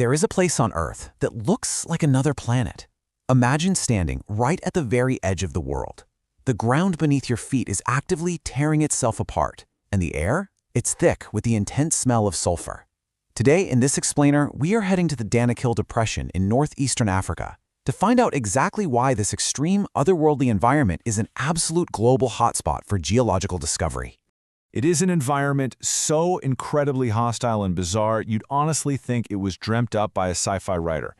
There is a place on Earth that looks like another planet. Imagine standing right at the very edge of the world. The ground beneath your feet is actively tearing itself apart, and the air? It's thick with the intense smell of sulfur. Today, in this explainer, we are heading to the Danakil Depression in northeastern Africa to find out exactly why this extreme, otherworldly environment is an absolute global hotspot for geological discovery. It is an environment so incredibly hostile and bizarre, you'd honestly think it was dreamt up by a sci-fi writer.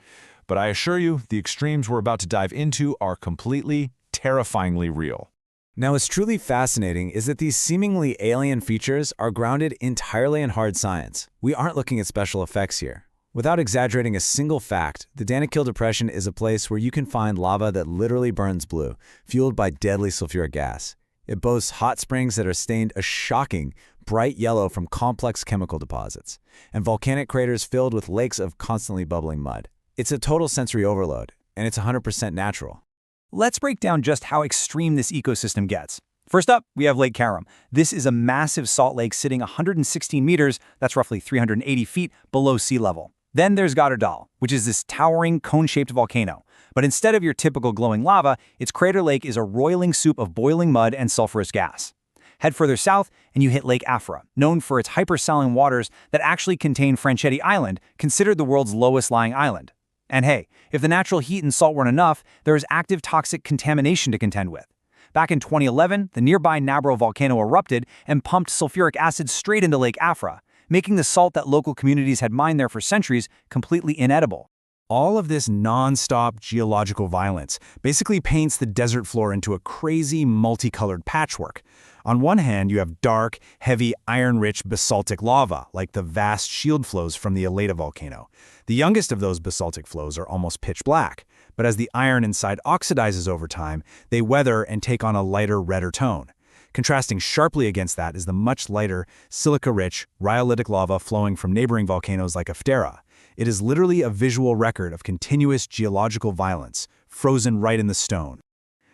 But I assure you, the extremes we're about to dive into are completely, terrifyingly real. Now, what's truly fascinating is that these seemingly alien features are grounded entirely in hard science. We aren't looking at special effects here. Without exaggerating a single fact, the Danakil Depression is a place where you can find lava that literally burns blue, fueled by deadly sulfuric gas. It boasts hot springs that are stained a shocking, bright yellow from complex chemical deposits, and volcanic craters filled with lakes of constantly bubbling mud. It's a total sensory overload, and it's 100% natural. Let's break down just how extreme this ecosystem gets. First up, we have Lake Karum. This is a massive salt lake sitting 116 meters, that's roughly 380 feet, below sea level. Then there's Goddardal, which is this towering, cone-shaped volcano. But instead of your typical glowing lava, its crater lake is a roiling soup of boiling mud and sulfurous gas. Head further south, and you hit Lake Afra, known for its hypersaline waters that actually contain Franchetti Island, considered the world's lowest-lying island. And hey, if the natural heat and salt weren't enough, there is active toxic contamination to contend with. Back in 2011, the nearby Nabro volcano erupted and pumped sulfuric acid straight into Lake Afra, making the salt that local communities had mined there for centuries completely inedible. All of this non-stop geological violence basically paints the desert floor into a crazy, multicolored patchwork. On one hand, you have dark, heavy, iron-rich basaltic lava, like the vast shield flows from the Eleta volcano. The youngest of those basaltic flows are almost pitch black, but as the iron inside oxidizes over time, they weather and take on a lighter, redder tone. Contrasting sharply against that is the much lighter, silica-rich, rhyolitic lava flowing from neighboring volcanoes like Aftera. It is literally a visual record of continuous geological violence, frozen right in the stone.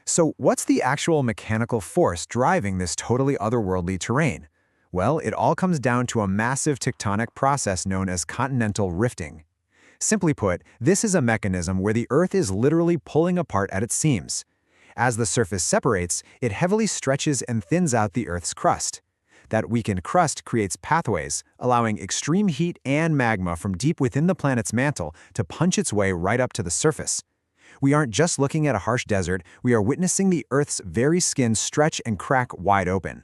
So what's the actual mechanical force driving this totally otherworldly terrain? Well, it all comes down to a massive tectonic process known as continental rifting. Simply put, this is a mechanism where the Earth is literally pulling apart at its seams. As the surface separates, it heavily stretches and thins out the Earth's crust. That weakened crust creates pathways, allowing extreme heat and magma from deep within the planet's mantle to punch its way right up to the surface. We aren't just looking at a harsh desert, we are witnessing the Earth's very skin stretch and crack wide open.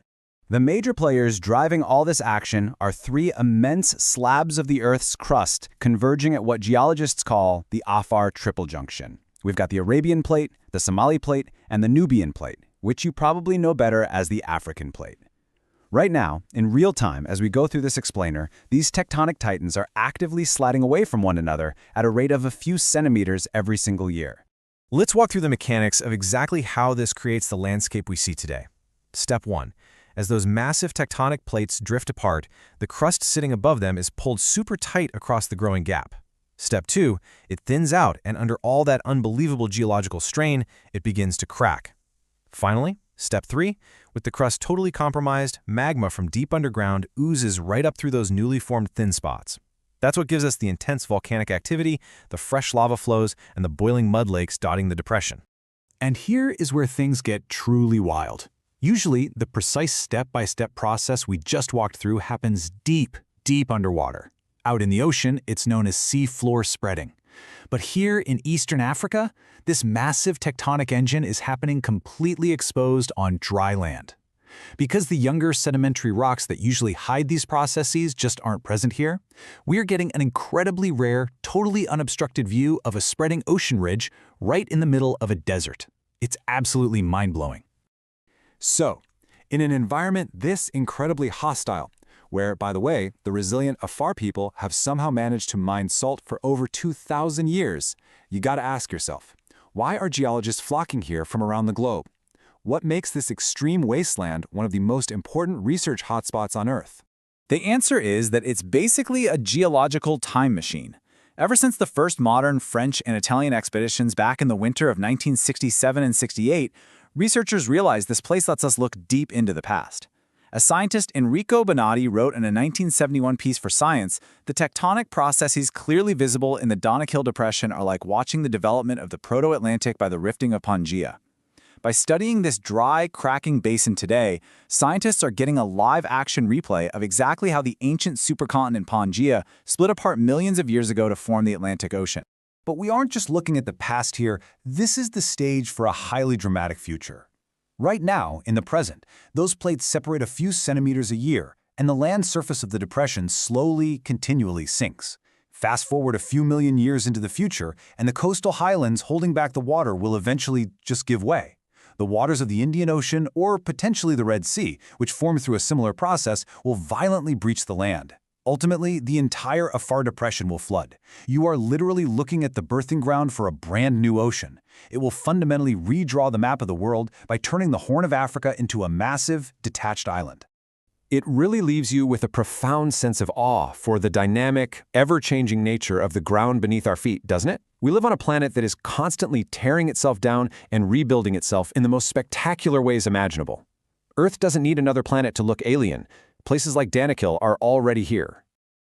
The major players driving all this action are three immense slabs of the Earth's crust converging at what geologists call the Afar Triple Junction. We've got the Arabian Plate, the Somali Plate, and the Nubian Plate, which you probably know better as the African Plate. Right now, in real time, as we go through this explainer, these tectonic titans are actively sliding away from one another at a rate of a few centimeters every single year. Let's walk through the mechanics of exactly how this creates the landscape we see today. Step 1. As those massive tectonic plates drift apart, the crust sitting above them is pulled super tight across the growing gap. Step 2. It thins out, and under all that unbelievable geological strain, it begins to crack. Finally, Step 3. With the crust totally compromised, magma from deep underground oozes right up through those newly formed thin spots. That's what gives us the intense volcanic activity, the fresh lava flows, and the boiling mud lakes dotting the depression. And here is where things get truly wild. Usually, the precise step-by-step process we just walked through happens deep, deep underwater. Out in the ocean, it's known as sea floor spreading. But here in Eastern Africa, this massive tectonic engine is happening completely exposed on dry land. Because the younger sedimentary rocks that usually hide these processes just aren't present here, we're getting an incredibly rare, totally unobstructed view of a spreading ocean ridge right in the middle of a desert. It's absolutely mind-blowing. So, in an environment this incredibly hostile, where, by the way, the resilient Afar people have somehow managed to mine salt for over 2,000 years, you gotta ask yourself, why are geologists flocking here from around the globe? What makes this extreme wasteland one of the most important research hotspots on Earth? The answer is that it's basically a geological time machine. Ever since the first modern French and Italian expeditions back in the winter of 1967 and 68, researchers realized this place lets us look deep into the past. As scientist Enrico Bonatti wrote in a 1971 piece for Science, the tectonic processes clearly visible in the Danakil Depression are like watching the development of the Proto-Atlantic by the rifting of Pangaea. By studying this dry, cracking basin today, scientists are getting a live-action replay of exactly how the ancient supercontinent Pangaea split apart millions of years ago to form the Atlantic Ocean. But we aren't just looking at the past here, this is the stage for a highly dramatic future. Right now, in the present, those plates separate a few centimeters a year, and the land surface of the depression slowly, continually sinks. Fast forward a few million years into the future, and the coastal highlands holding back the water will eventually just give way. The waters of the Indian Ocean, or potentially the Red Sea, which formed through a similar process, will violently breach the land. Ultimately, the entire Afar Depression will flood. You are literally looking at the birthing ground for a brand new ocean. It will fundamentally redraw the map of the world by turning the Horn of Africa into a massive, detached island. It really leaves you with a profound sense of awe for the dynamic, ever-changing nature of the ground beneath our feet, doesn't it? We live on a planet that is constantly tearing itself down and rebuilding itself in the most spectacular ways imaginable. Earth doesn't need another planet to look alien. Places like Danakil are already here.